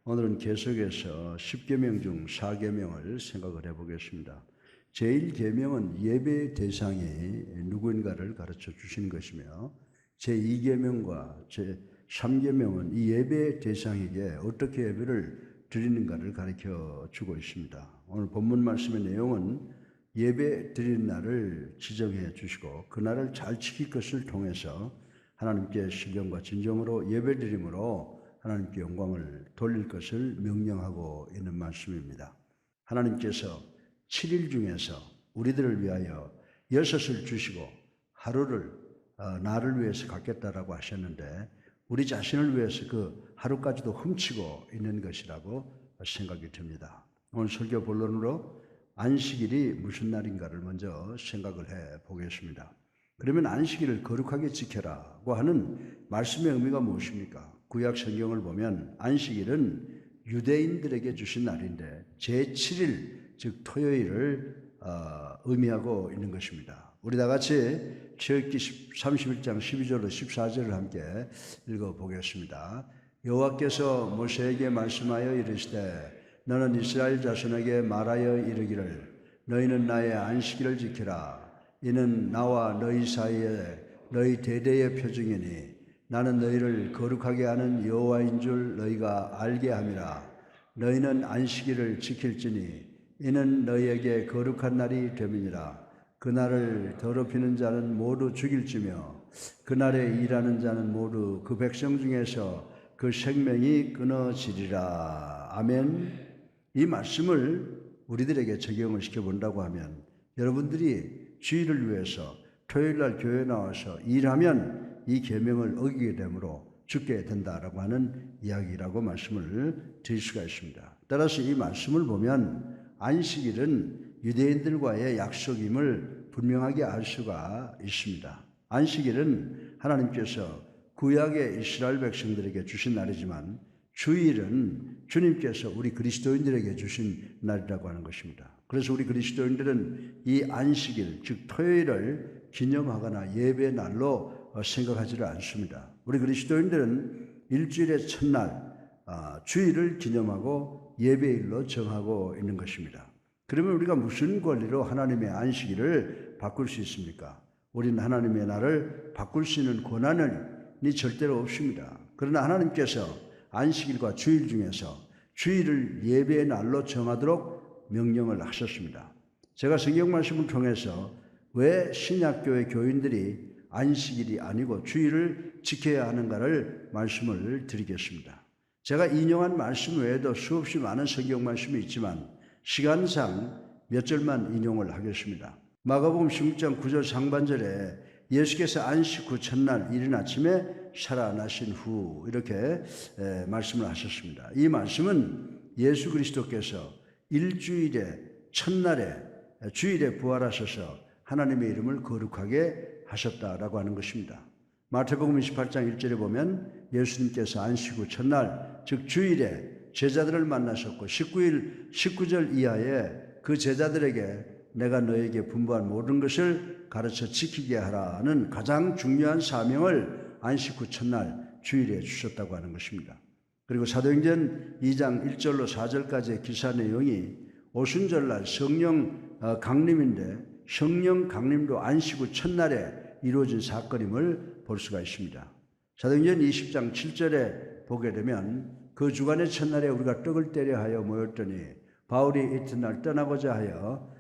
오늘은 계속해서 10계명 중 4계명을 생각을 해보겠습니다. 제1계명은 예배 대상이 누구인가를 가르쳐 주시는 것이며, 제2계명과 제3계명은 이 예배 대상에게 어떻게 예배를 드리는가를 가르쳐 주고 있습니다. 오늘 본문 말씀의 내용은 예배 드리는 날을 지정해 주시고 그 날을 잘 지킬 것을 통해서 하나님께 신령과 진정으로 예배 드림으로 하나님께 영광을 돌릴 것을 명령하고 있는 말씀입니다. 하나님께서 7일 중에서 우리들을 위하여 6을 주시고 하루를 나를 위해서 갖겠다라고 하셨는데, 우리 자신을 위해서 그 하루까지도 훔치고 있는 것이라고 생각이 듭니다. 오늘 설교 본론으로 안식일이 무슨 날인가를 먼저 생각을 해 보겠습니다. 그러면 안식일을 거룩하게 지켜라고 하는 말씀의 의미가 무엇입니까? 구약 성경을 보면 안식일은 유대인들에게 주신 날인데 제7일 즉 토요일을 의미하고 있는 것입니다. 우리 다 같이 출애굽기 31장 12절로 14절을 함께 읽어보겠습니다. 여호와께서 모세에게 말씀하여 이르시되 너는 이스라엘 자손에게 말하여 이르기를 너희는 나의 안식일을 지키라. 이는 나와 너희 사이에 너희 대대의 표징이니 나는 너희를 거룩하게 하는 여호와인 줄 너희가 알게 함이라. 너희는 안식일을 지킬지니 이는 너희에게 거룩한 날이 됨이니라. 그날을 더럽히는 자는 모두 죽일지며 그날에 일하는 자는 모두 그 백성 중에서 그 생명이 끊어지리라. 아멘. 이 말씀을 우리들에게 적용을 시켜본다고 하면 여러분들이 주일을 위해서 토요일날 교회에 나와서 일하면 이 계명을 어기게 되므로 죽게 된다라고 하는 이야기라고 말씀을 드릴 수가 있습니다. 따라서 이 말씀을 보면 안식일은 유대인들과의 약속임을 분명하게 알 수가 있습니다. 안식일은 하나님께서 구약의 이스라엘 백성들에게 주신 날이지만 주일은 주님께서 우리 그리스도인들에게 주신 날이라고 하는 것입니다. 그래서 우리 그리스도인들은 이 안식일, 즉 토요일을 기념하거나 예배 날로 생각하지를 않습니다. 우리 그리스도인들은 일주일의 첫날 주일을 기념하고 예배일로 정하고 있는 것입니다. 그러면 우리가 무슨 권리로 하나님의 안식일을 바꿀 수 있습니까? 우리는 하나님의 날을 바꿀 수 있는 권한이 절대로 없습니다. 그러나 하나님께서 안식일과 주일 중에서 주일을 예배의 날로 정하도록 명령을 하셨습니다. 제가 성경 말씀을 통해서 왜 신약교회 교인들이 안식일이 아니고 주일을 지켜야 하는가를 말씀을 드리겠습니다. 제가 인용한 말씀 외에도 수없이 많은 성경 말씀이 있지만 시간상 몇 절만 인용을 하겠습니다. 마가복음 16장 9절 상반절에 예수께서 안식 후 첫날 이른 아침에 살아나신 후 이렇게 말씀을 하셨습니다. 이 말씀은 예수 그리스도께서 일주일의 첫날에 주일에 부활하셔서 하나님의 이름을 거룩하게 하셨다라고 하는 것입니다. 마태복음 28장 1절에 보면 예수님께서 안식 후 첫날 즉 주일에 제자들을 만나셨고 19절 이하에 그 제자들에게 내가 너에게 분부한 모든 것을 가르쳐 지키게 하라는 가장 중요한 사명을 안식 후 첫날 주일에 주셨다고 하는 것입니다. 그리고 사도행전 2장 1절로 4절까지의 기사 내용이 오순절날 성령 강림인데 성령 강림도 안식 후 첫날에 이루어진 사건임을 볼 수가 있습니다. 사도행전 20장 7절에 보게 되면 그 주간의 첫날에 우리가 떡을 떼려 하여 모였더니 바울이 이튿날 떠나고자 하여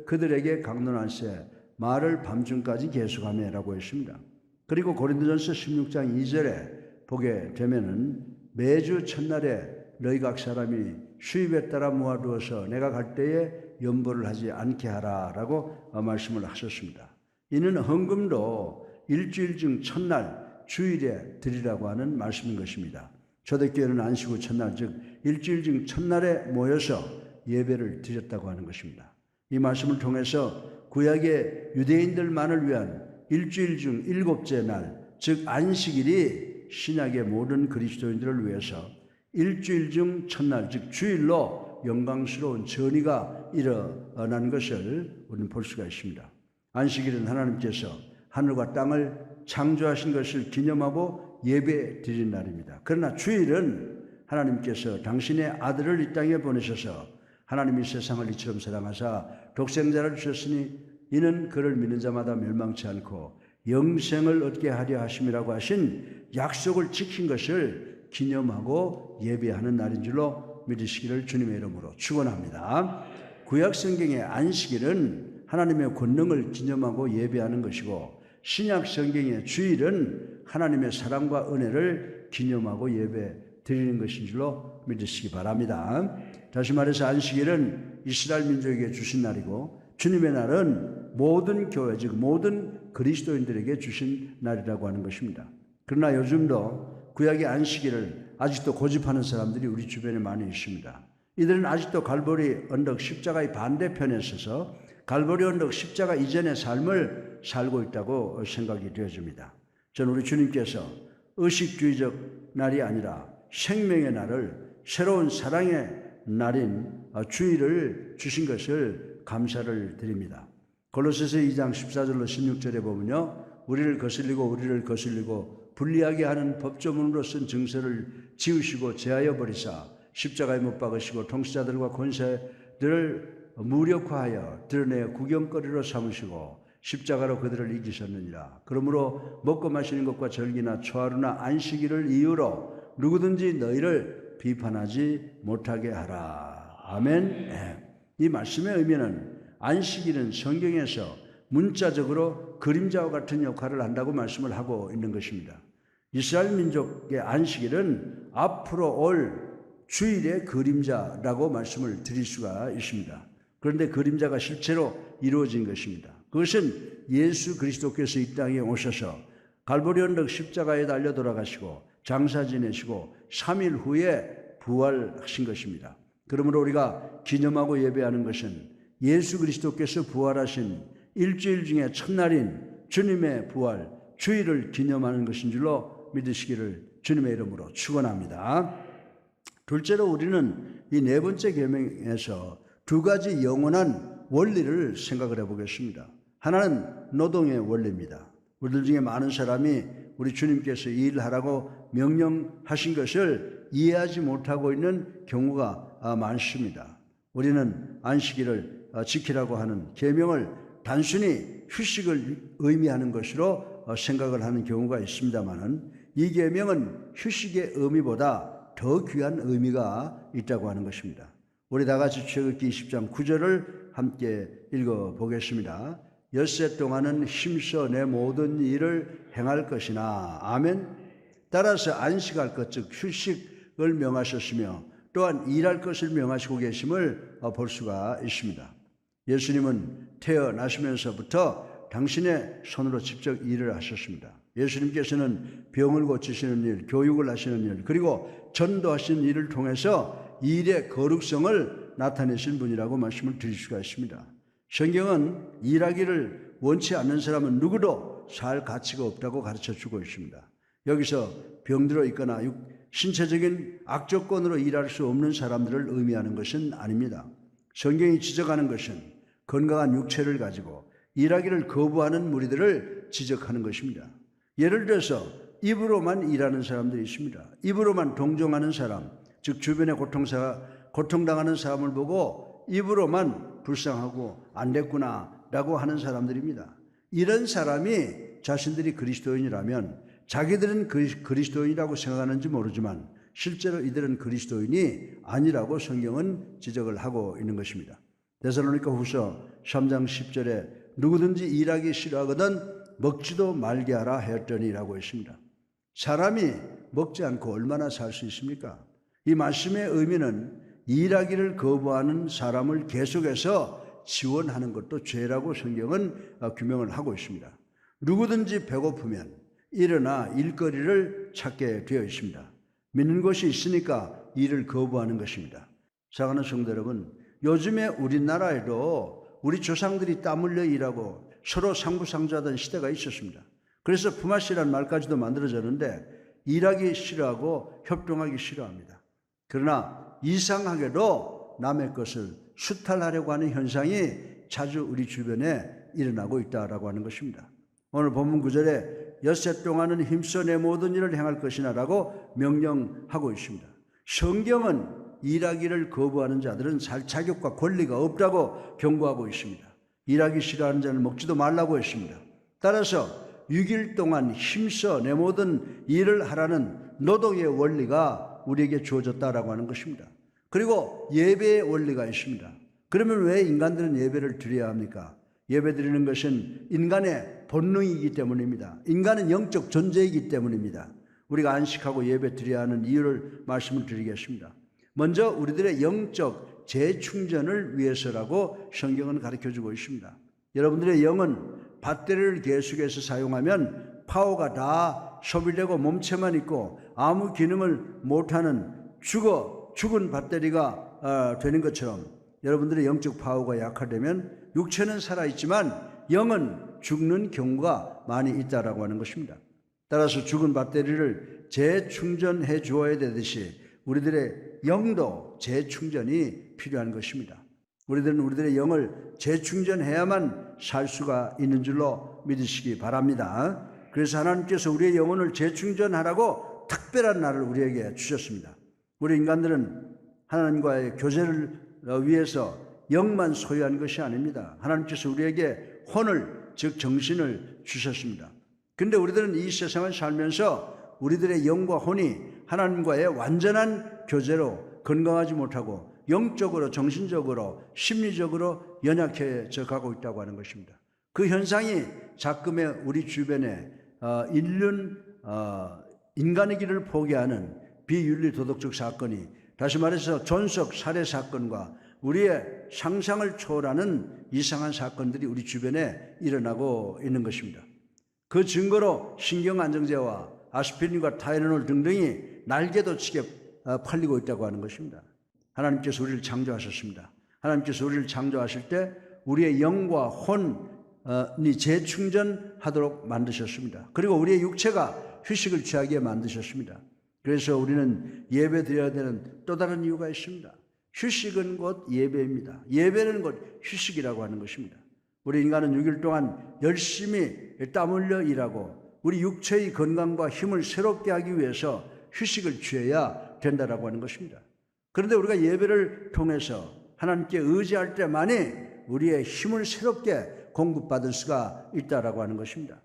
그들에게 강론할세 말을 밤중까지 계속하매라고 했습니다. 그리고 고린도전서 16장 2절에 보게 되면은 매주 첫날에 너희 각 사람이 수입에 따라 모아두어서 내가 갈 때에 연보를 하지 않게 하라라고 말씀을 하셨습니다. 이는 헌금도 일주일 중 첫날 주일에 드리라고 하는 말씀인 것입니다. 초대교회는 안식 후 첫날 즉 일주일 중 첫날에 모여서 예배를 드렸다고 하는 것입니다. 이 말씀을 통해서 구약의 유대인들만을 위한 일주일 중 일곱째 날 즉 안식일이 신약의 모든 그리스도인들을 위해서 일주일 중 첫날 즉 주일로 영광스러운 전이가 일어난 것을 우리는 볼 수가 있습니다. 안식일은 하나님께서 하늘과 땅을 창조하신 것을 기념하고 예배 드린 날입니다. 그러나 주일은 하나님께서 당신의 아들을 이 땅에 보내셔서 하나님이 세상을 이처럼 사랑하사 독생자를 주셨으니 이는 그를 믿는 자마다 멸망치 않고 영생을 얻게 하려 하심이라고 하신 약속을 지킨 것을 기념하고 예배하는 날인 줄로 믿으시기를 주님의 이름으로 축원합니다. 구약 성경의 안식일은 하나님의 권능을 기념하고 예배하는 것이고 신약 성경의 주일은 하나님의 사랑과 은혜를 기념하고 예배 드리는 것인 줄로 믿으시기 바랍니다. 다시 말해서 안식일은 이스라엘 민족에게 주신 날이고 주님의 날은 모든 교회 즉 모든 그리스도인들에게 주신 날이라고 하는 것입니다. 그러나 요즘도 구약의 안식일을 아직도 고집하는 사람들이 우리 주변에 많이 있습니다. 이들은 아직도 갈보리 언덕 십자가의 반대편에 서서 갈보리 언덕 십자가 이전의 삶을 살고 있다고 생각이 되어집니다. 저는 우리 주님께서 의식주의적 날이 아니라 생명의 날을 새로운 사랑의 날인 주일을 주신 것을 감사를 드립니다. 골로새서 2장 14절로 16절에 보면요. 우리를 거슬리고 불리하게 하는 법조문으로 쓴 증서를 지우시고 제하여 버리사 십자가에 못 박으시고 통치자들과 권세들을 무력화하여 드러내 구경거리로 삼으시고 십자가로 그들을 이기셨느니라. 그러므로 먹고 마시는 것과 절기나 초하루나 안식일을 이유로 누구든지 너희를 비판하지 못하게 하라. 아멘. 네. 이 말씀의 의미는 안식일은 성경에서 문자적으로 그림자와 같은 역할을 한다고 말씀을 하고 있는 것입니다. 이스라엘 민족의 안식일은 앞으로 올 주일의 그림자라고 말씀을 드릴 수가 있습니다. 그런데 그림자가 실제로 이루어진 것입니다. 그것은 예수 그리스도께서 이 땅에 오셔서 갈보리 언덕 십자가에 달려 돌아가시고 장사 지내시고 3일 후에 부활하신 것입니다. 그러므로 우리가 기념하고 예배하는 것은 예수 그리스도께서 부활하신 일주일 중에 첫날인 주님의 부활, 주일을 기념하는 것인 줄로 믿으시기를 주님의 이름으로 축원합니다. 둘째로 우리는 이 네 번째 계명에서 두 가지 영원한 원리를 생각을 해보겠습니다. 하나는 노동의 원리입니다. 우리들 중에 많은 사람이 우리 주님께서 일하라고 명령하신 것을 이해하지 못하고 있는 경우가 많습니다. 우리는 안식일을 지키라고 하는 계명을 단순히 휴식을 의미하는 것으로 생각을 하는 경우가 있습니다만은 이 계명은 휴식의 의미보다 더 귀한 의미가 있다고 하는 것입니다. 우리 다 같이 출애굽기 20장 9절을 함께 읽어보겠습니다. 엿새 동안은 힘써 내 모든 일을 행할 것이나 아멘. 따라서 안식할 것 즉 휴식을 명하셨으며 또한 일할 것을 명하시고 계심을 볼 수가 있습니다. 예수님은 태어나시면서부터 당신의 손으로 직접 일을 하셨습니다. 예수님께서는 병을 고치시는 일, 교육을 하시는 일, 그리고 전도하시는 일을 통해서 일의 거룩성을 나타내신 분이라고 말씀을 드릴 수가 있습니다. 성경은 일하기를 원치 않는 사람은 누구도 살 가치가 없다고 가르쳐주고 있습니다. 여기서 병들어 있거나 신체적인 악조건으로 일할 수 없는 사람들을 의미하는 것은 아닙니다. 성경이 지적하는 것은 건강한 육체를 가지고 일하기를 거부하는 무리들을 지적하는 것입니다. 예를 들어서 입으로만 일하는 사람들이 있습니다. 입으로만 동정하는 사람, 즉 주변에 고통당하는 사람을 보고 입으로만 불쌍하고 안 됐구나 라고 하는 사람들입니다. 이런 사람이 자신들이 그리스도인이라면 자기들은 그리스도인이라고 생각하는지 모르지만 실제로 이들은 그리스도인이 아니라고 성경은 지적을 하고 있는 것입니다. 데살로니가 후서 3장 10절에 누구든지 일하기 싫어하거든 먹지도 말게 하라 하였더니라고 했습니다. 사람이 먹지 않고 얼마나 살 수 있습니까? 이 말씀의 의미는 일하기를 거부하는 사람을 계속해서 지원하는 것도 죄라고 성경은 규명을 하고 있습니다. 누구든지 배고프면 일어나 일거리를 찾게 되어 있습니다. 믿는 것이 있으니까 일을 거부하는 것입니다. 사랑하는 성도 여러분, 요즘에 우리나라에도 우리 조상들이 땀 흘려 일하고 서로 상부상조하던 시대가 있었습니다. 그래서 품앗이라는 말까지도 만들어졌는데 일하기 싫어하고 협동하기 싫어합니다. 그러나 이상하게도 남의 것을 수탈하려고 하는 현상이 자주 우리 주변에 일어나고 있다라고 하는 것입니다. 오늘 본문 9절에 엿새 동안은 힘써 내 모든 일을 행할 것이나 라고 명령하고 있습니다. 성경은 일하기를 거부하는 자들은 살 자격과 권리가 없다고 경고하고 있습니다. 일하기 싫어하는 자는 먹지도 말라고 했습니다. 따라서 6일 동안 힘써 내 모든 일을 하라는 노동의 원리가 우리에게 주어졌다라고 하는 것입니다. 그리고 예배의 원리가 있습니다. 그러면 왜 인간들은 예배를 드려야 합니까? 예배 드리는 것은 인간의 본능이기 때문입니다. 인간은 영적 존재이기 때문입니다. 우리가 안식하고 예배 드려야 하는 이유를 말씀을 드리겠습니다. 먼저 우리들의 영적 재충전을 위해서라고 성경은 가르쳐주고 있습니다. 여러분들의 영은 배터리를 계속해서 사용하면 파워가 다 소비되고 몸체만 있고 아무 기능을 못하는 죽은 배터리가 되는 것처럼 여러분들의 영적 파워가 약화되면 육체는 살아있지만 영은 죽는 경우가 많이 있다라고 하는 것입니다. 따라서 죽은 배터리를 재충전해 주어야 되듯이 우리들의 영도 재충전이 필요한 것입니다. 우리들은 우리들의 영을 재충전해야만 살 수가 있는 줄로 믿으시기 바랍니다. 그래서 하나님께서 우리의 영혼을 재충전하라고 특별한 날을 우리에게 주셨습니다. 우리 인간들은 하나님과의 교제를 위해서 영만 소유한 것이 아닙니다. 하나님께서 우리에게 혼을, 즉 정신을 주셨습니다. 그런데 우리들은 이 세상을 살면서 우리들의 영과 혼이 하나님과의 완전한 교제로 건강하지 못하고 영적으로, 정신적으로, 심리적으로 연약해져 가고 있다고 하는 것입니다. 그 현상이 자금의 우리 주변에 인간의 길을 포기하는 비윤리 도덕적 사건이, 다시 말해서 존속 살해 사건과 우리의 상상을 초월하는 이상한 사건들이 우리 주변에 일어나고 있는 것입니다. 그 증거로 신경안정제와 아스피린과 타이레놀 등등이 날개도 치게 팔리고 있다고 하는 것입니다. 하나님께서 우리를 창조하셨습니다. 하나님께서 우리를 창조하실 때 우리의 영과 혼이 재충전하도록 만드셨습니다. 그리고 우리의 육체가 휴식을 취하게 만드셨습니다. 그래서 우리는 예배 드려야 되는 또 다른 이유가 있습니다. 휴식은 곧 예배입니다. 예배는 곧 휴식이라고 하는 것입니다. 우리 인간은 6일 동안 열심히 땀 흘려 일하고 우리 육체의 건강과 힘을 새롭게 하기 위해서 휴식을 취해야 된다라고 하는 것입니다. 그런데 우리가 예배를 통해서 하나님께 의지할 때만이 우리의 힘을 새롭게 공급받을 수가 있다라고 하는 것입니다.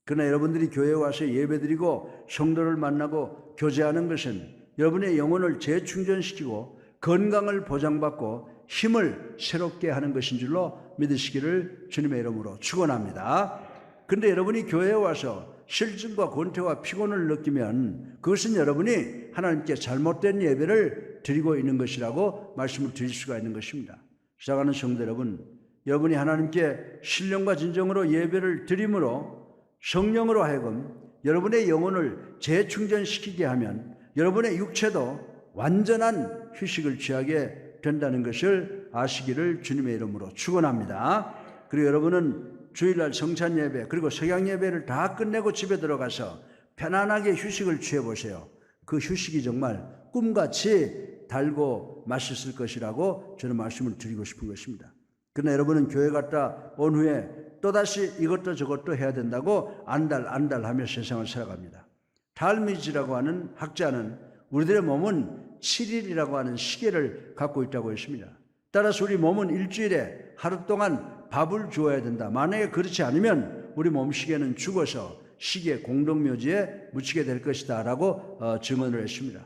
그러나 여러분들이 교회에 와서 예배드리고 성도를 만나고 교제하는 것은 여러분의 영혼을 재충전시키고 건강을 보장받고 힘을 새롭게 하는 것인 줄로 믿으시기를 주님의 이름으로 축원합니다. 그런데 여러분이 교회에 와서 실증과 권태와 피곤을 느끼면 그것은 여러분이 하나님께 잘못된 예배를 드리고 있는 것이라고 말씀을 드릴 수가 있는 것입니다. 사랑하는 성도 여러분, 여러분이 하나님께 신령과 진정으로 예배를 드림으로 성령으로 하여금 여러분의 영혼을 재충전시키게 하면 여러분의 육체도 완전한 휴식을 취하게 된다는 것을 아시기를 주님의 이름으로 축원합니다. 그리고 여러분은 주일날 성찬 예배 그리고 석양 예배를 다 끝내고 집에 들어가서 편안하게 휴식을 취해 보세요. 그 휴식이 정말 꿈같이 달고 맛있을 것이라고 저는 말씀을 드리고 싶은 것입니다. 그러나 여러분은 교회 갔다 온 후에 또다시 이것도 저것도 해야 된다고 안달하며 세상을 살아갑니다. 탈미지라고 하는 학자는 우리들의 몸은 7일이라고 하는 시계를 갖고 있다고 했습니다. 따라서 우리 몸은 일주일에 하루 동안 밥을 주어야 된다. 만약에 그렇지 않으면 우리 몸 시계는 죽어서 시계 공동묘지에 묻히게 될 것이다 라고 증언을 했습니다.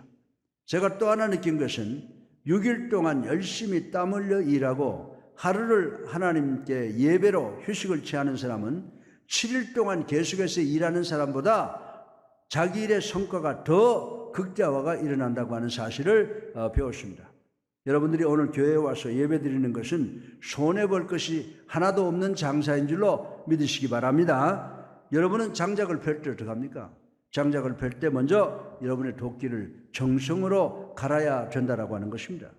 제가 또 하나 느낀 것은 6일 동안 열심히 땀 흘려 일하고 하루를 하나님께 예배로 휴식을 취하는 사람은 7일 동안 계속해서 일하는 사람보다 자기 일의 성과가 더 극대화가 일어난다고 하는 사실을 배웠습니다. 여러분들이 오늘 교회에 와서 예배 드리는 것은 손해볼 것이 하나도 없는 장사인 줄로 믿으시기 바랍니다. 여러분은 장작을 펼 때 어떻게 합니까? 장작을 펼 때 먼저 여러분의 도끼를 정성으로 갈아야 된다라고 하는 것입니다.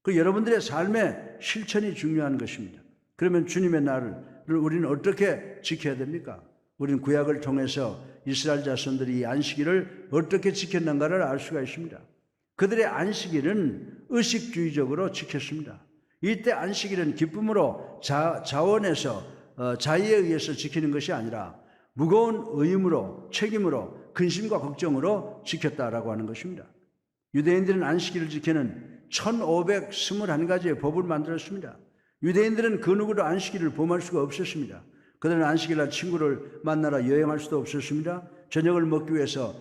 그 여러분들의 삶의 실천이 중요한 것입니다. 그러면 주님의 날을 우리는 어떻게 지켜야 됩니까? 우리는 구약을 통해서 이스라엘 자손들이 이 안식일을 어떻게 지켰는가를 알 수가 있습니다. 그들의 안식일은 의식주의적으로 지켰습니다. 이때 안식일은 기쁨으로 자원해서 자의에 의해서 지키는 것이 아니라 무거운 의무로 책임으로 근심과 걱정으로 지켰다라고 하는 것입니다. 유대인들은 안식일을 지키는 1521가지의 법을 만들었습니다. 유대인들은 그 누구도 안식일을 범할 수가 없었습니다. 그들은 안식일날 친구를 만나러 여행할 수도 없었습니다. 저녁을 먹기 위해서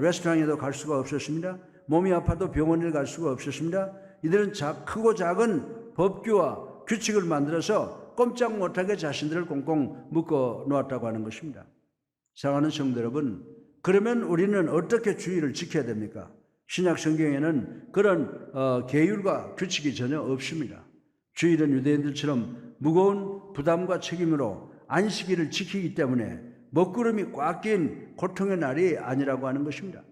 레스토랑에도 갈 수가 없었습니다. 몸이 아파도 병원에 갈 수가 없었습니다. 이들은 크고 작은 법규와 규칙을 만들어서 꼼짝 못하게 자신들을 꽁꽁 묶어 놓았다고 하는 것입니다. 사랑하는 성도 여러분, 그러면 우리는 어떻게 주의를 지켜야 됩니까? 신약 성경에는 그런 계율과 규칙이 전혀 없습니다. 주일은 유대인들처럼 무거운 부담과 책임으로 안식일을 지키기 때문에 먹구름이 꽉 낀 고통의 날이 아니라고 하는 것입니다.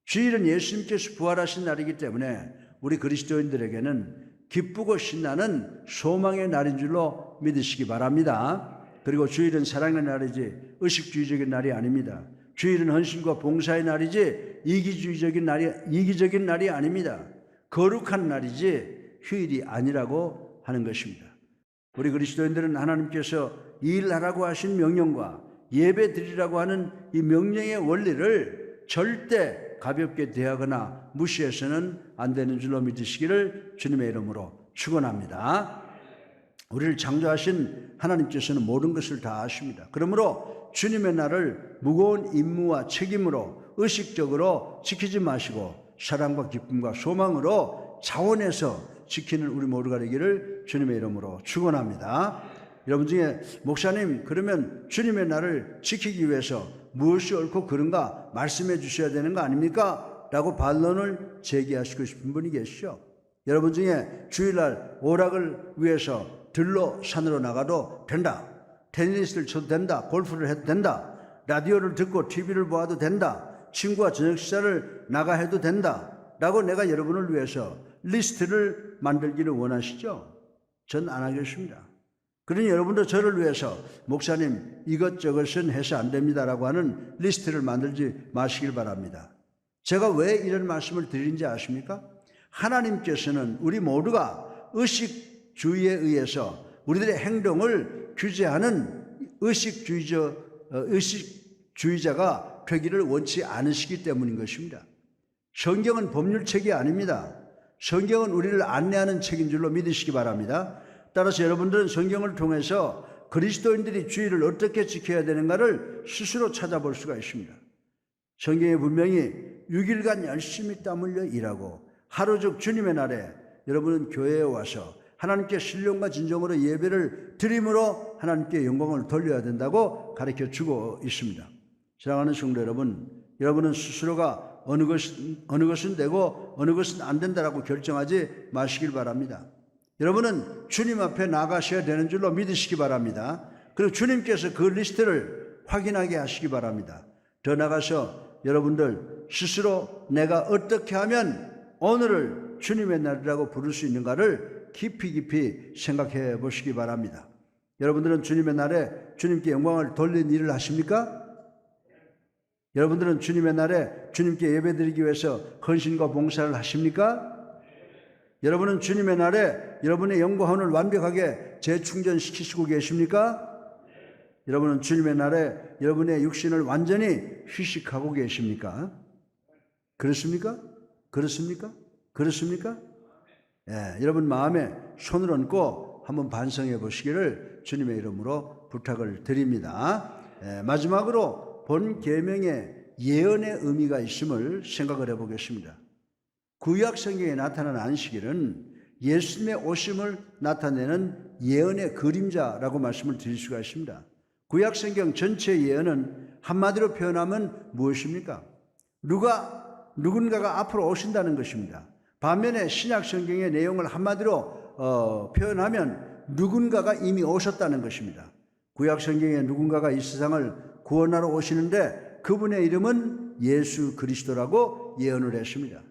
주일은 예수님께서 부활하신 날이기 때문에 우리 그리스도인들에게는 기쁘고 신나는 소망의 날인 줄로 믿으시기 바랍니다. 그리고 주일은 사랑의 날이지 의식주의적인 날이 아닙니다. 주일은 헌신과 봉사의 날이지 이기적인 날이 아닙니다. 거룩한 날이지 휴일이 아니라고 하는 것입니다. 우리 그리스도인들은 하나님께서 일하라고 하신 명령과 예배 드리라고 하는 이 명령의 원리를 절대 가볍게 대하거나 무시해서는 안 되는 줄로 믿으시기를 주님의 이름으로 축원합니다. 우리를 창조하신 하나님께서는 모든 것을 다 아십니다. 그러므로 주님의 날을 무거운 임무와 책임으로 의식적으로 지키지 마시고 사랑과 기쁨과 소망으로 자원해서 지키는 우리 모두가 되기를 주님의 이름으로 축원합니다. 여러분 중에 목사님, 그러면 주님의 날을 지키기 위해서 무엇이 옳고 그른가 말씀해 주셔야 되는 거 아닙니까? 라고 반론을 제기하시고 싶은 분이 계시죠. 여러분 중에 주일날 오락을 위해서 들로 산으로 나가도 된다, 테니스를 쳐도 된다, 골프를 해도 된다, 라디오를 듣고 TV를 보아도 된다, 친구와 저녁 식사를 나가 해도 된다 라고 내가 여러분을 위해서 리스트를 만들기를 원하시죠? 전 안 하겠습니다. 그러니 여러분도 저를 위해서 목사님 이것저것은 해서 안 됩니다라고 하는 리스트를 만들지 마시길 바랍니다. 제가 왜 이런 말씀을 드리는지 아십니까? 하나님께서는 우리 모두가 의식주의에 의해서 우리들의 행동을 규제하는 의식주의자가 되기를 원치 않으시기 때문인 것입니다. 성경은 법률책이 아닙니다. 성경은 우리를 안내하는 책인 줄로 믿으시기 바랍니다. 따라서 여러분들은 성경을 통해서 그리스도인들이 주의를 어떻게 지켜야 되는가를 스스로 찾아볼 수가 있습니다. 성경에 분명히 6일간 열심히 땀 흘려 일하고 하루적 주님의 날에 여러분은 교회에 와서 하나님께 신령과 진정으로 예배를 드림으로 하나님께 영광을 돌려야 된다고 가르쳐 주고 있습니다. 사랑하는 성도 여러분, 여러분은 스스로가 어느 것은 되고 어느 것은 안 된다라고 결정하지 마시길 바랍니다. 여러분은 주님 앞에 나가셔야 되는 줄로 믿으시기 바랍니다. 그리고 주님께서 그 리스트를 확인하게 하시기 바랍니다. 더 나가서 여러분들 스스로 내가 어떻게 하면 오늘을 주님의 날이라고 부를 수 있는가를 깊이 생각해 보시기 바랍니다. 여러분들은 주님의 날에 주님께 영광을 돌리는 일을 하십니까? 여러분들은 주님의 날에 주님께 예배드리기 위해서 헌신과 봉사를 하십니까? 여러분은 주님의 날에 여러분의 영혼을 완벽하게 재충전시키시고 계십니까? 여러분은 주님의 날에 여러분의 육신을 완전히 휴식하고 계십니까? 그렇습니까? 그렇습니까? 그렇습니까? 예, 여러분 마음에 손을 얹고 한번 반성해 보시기를 주님의 이름으로 부탁을 드립니다. 마지막으로 본 계명에 예언의 의미가 있음을 생각을 해보겠습니다. 구약 성경에 나타난 안식일은 예수님의 오심을 나타내는 예언의 그림자라고 말씀을 드릴 수가 있습니다. 구약 성경 전체의 예언은 한마디로 표현하면 무엇입니까? 누군가가 앞으로 오신다는 것입니다. 반면에 신약 성경의 내용을 한마디로 표현하면 누군가가 이미 오셨다는 것입니다. 구약 성경에 누군가가 이 세상을 구원하러 오시는데 그분의 이름은 예수 그리스도라고 예언을 했습니다.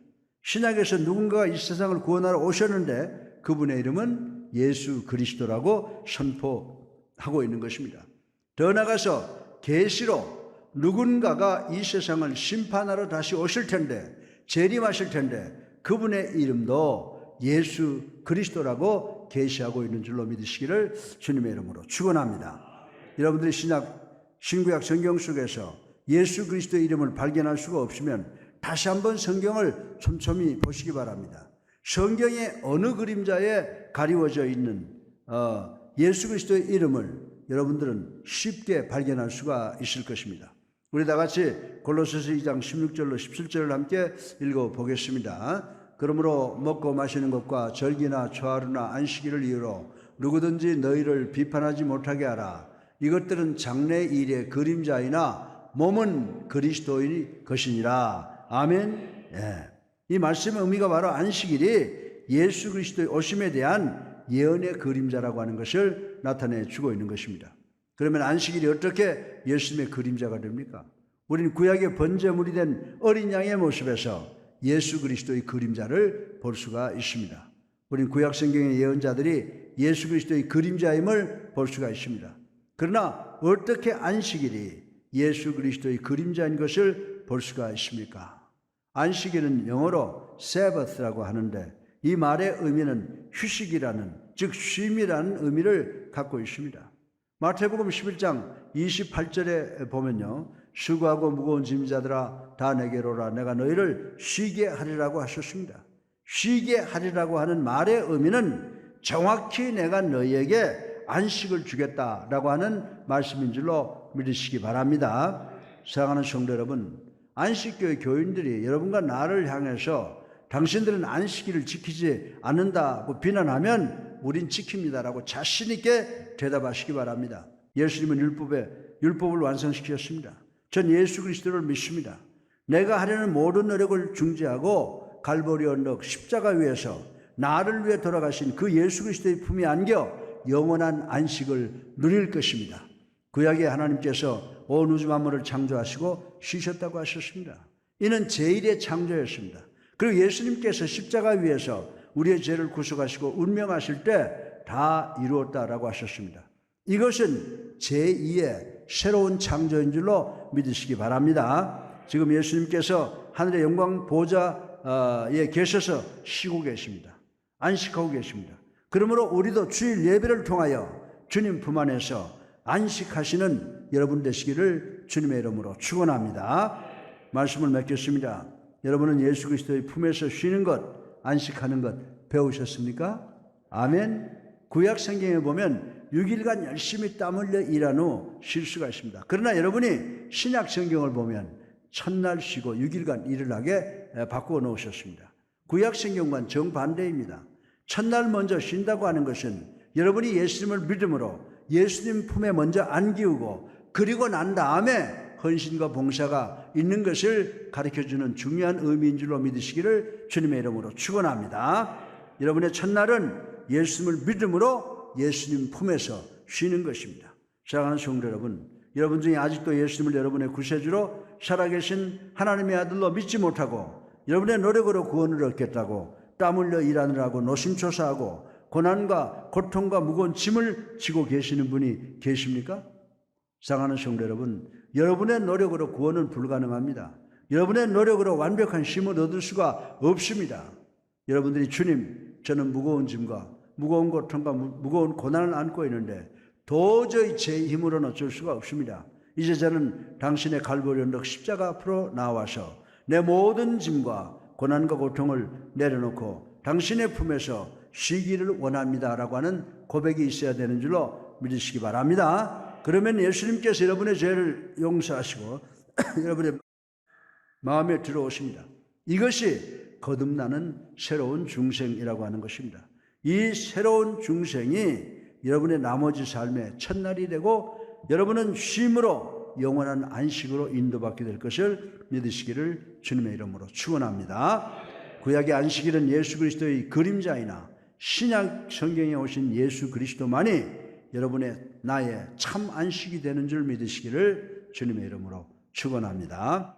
신약에서 누군가가 이 세상을 구원하러 오셨는데 그분의 이름은 예수 그리스도라고 선포하고 있는 것입니다. 더 나아가서 계시로 누군가가 이 세상을 심판하러 다시 오실 텐데, 재림하실 텐데 그분의 이름도 예수 그리스도라고 계시하고 있는 줄로 믿으시기를 주님의 이름으로 축원합니다. 여러분들이 신구약 성경 속에서 예수 그리스도의 이름을 발견할 수가 없으면 다시 한번 성경을 촘촘히 보시기 바랍니다. 성경의 어느 그림자에 가리워져 있는 예수 그리스도의 이름을 여러분들은 쉽게 발견할 수가 있을 것입니다. 우리 다 같이 골로새서 2장 16절로 17절을 함께 읽어보겠습니다. 그러므로 먹고 마시는 것과 절기나 초하루나 안식일을 이유로 누구든지 너희를 비판하지 못하게 하라. 이것들은 장래 일의 그림자이나 몸은 그리스도의 것이니라. 아멘. 예. 이 말씀의 의미가 바로 안식일이 예수 그리스도의 오심에 대한 예언의 그림자라고 하는 것을 나타내 주고 있는 것입니다. 그러면 안식일이 어떻게 예수님의 그림자가 됩니까? 우리는 구약의 번제물이 된 어린 양의 모습에서 예수 그리스도의 그림자를 볼 수가 있습니다. 우리는 구약 성경의 예언자들이 예수 그리스도의 그림자임을 볼 수가 있습니다. 그러나 어떻게 안식일이 예수 그리스도의 그림자인 것을 볼 수가 있습니까? 안식일은 영어로 Sabbath라고 하는데 이 말의 의미는 휴식이라는, 즉 쉼이라는 의미를 갖고 있습니다. 마태복음 11장 28절에 보면요, 수고하고 무거운 짐자들아 다 내게로 오라. 내가 너희를 쉬게 하리라고 하셨습니다. 쉬게 하리라고 하는 말의 의미는 정확히 내가 너희에게 안식을 주겠다라고 하는 말씀인 줄로 믿으시기 바랍니다. 사랑하는 성도 여러분, 안식교회 교인들이 여러분과 나를 향해서 당신들은 안식일을 지키지 않는다고 비난하면 우린 지킵니다라고 자신 있게 대답하시기 바랍니다. 예수님은 율법을 완성시켰습니다. 전 예수 그리스도를 믿습니다. 내가 하려는 모든 노력을 중지하고 갈보리 언덕 십자가 위에서 나를 위해 돌아가신 그 예수 그리스도의 품에 안겨 영원한 안식을 누릴 것입니다. 구약의 하나님께서 온 우주 만물을 창조하시고 쉬셨다고 하셨습니다. 이는 제1의 창조였습니다. 그리고 예수님께서 십자가 위에서 우리의 죄를 구속하시고 운명하실 때 다 이루었다라고 하셨습니다. 이것은 제2의 새로운 창조인 줄로 믿으시기 바랍니다. 지금 예수님께서 하늘의 영광 보좌에 계셔서 쉬고 계십니다. 안식하고 계십니다. 그러므로 우리도 주일 예배를 통하여 주님 품 안에서 안식하시는 여러분 되시기를 주님의 이름으로 축원합니다. 말씀을 맺겠습니다. 여러분은 예수 그리스도의 품에서 쉬는 것, 안식하는 것 배우셨습니까? 아멘. 구약 성경에 보면 6일간 열심히 땀 흘려 일한 후 쉴 수가 있습니다. 그러나 여러분이 신약 성경을 보면 첫날 쉬고 6일간 일을 하게 바꾸어 놓으셨습니다. 구약 성경과는 정반대입니다. 첫날 먼저 쉰다고 하는 것은 여러분이 예수님을 믿음으로 예수님 품에 먼저 안기우고 그리고 난 다음에 헌신과 봉사가 있는 것을 가르쳐주는 중요한 의미인 줄로 믿으시기를 주님의 이름으로 축원합니다. 여러분의 첫날은 예수님을 믿음으로 예수님 품에서 쉬는 것입니다. 사랑하는 성도 여러분, 여러분 중에 아직도 예수님을 여러분의 구세주로 살아계신 하나님의 아들로 믿지 못하고 여러분의 노력으로 구원을 얻겠다고 땀 흘려 일하느라고 노심초사하고 고난과 고통과 무거운 짐을 지고 계시는 분이 계십니까? 사랑하는 성도 여러분, 여러분의 노력으로 구원은 불가능합니다. 여러분의 노력으로 완벽한 쉼을 얻을 수가 없습니다. 여러분들이 주님, 저는 무거운 짐과 무거운 고통과 무거운 고난을 안고 있는데 도저히 제 힘으로는 어쩔 수가 없습니다. 이제 저는 당신의 갈보리 언덕 십자가 앞으로 나와서 내 모든 짐과 고난과 고통을 내려놓고 당신의 품에서 쉬기를 원합니다라고 하는 고백이 있어야 되는 줄로 믿으시기 바랍니다. 그러면 예수님께서 여러분의 죄를 용서하시고 여러분의 마음에 들어오십니다. 이것이 거듭나는 새로운 중생이라고 하는 것입니다. 이 새로운 중생이 여러분의 나머지 삶의 첫날이 되고 여러분은 쉼으로 영원한 안식으로 인도받게 될 것을 믿으시기를 주님의 이름으로 축원합니다. 구약의 안식일은 예수 그리스도의 그림자이나 신약 성경에 오신 예수 그리스도만이 여러분의 나의 참 안식이 되는 줄 믿으시기를 주님의 이름으로 축원합니다.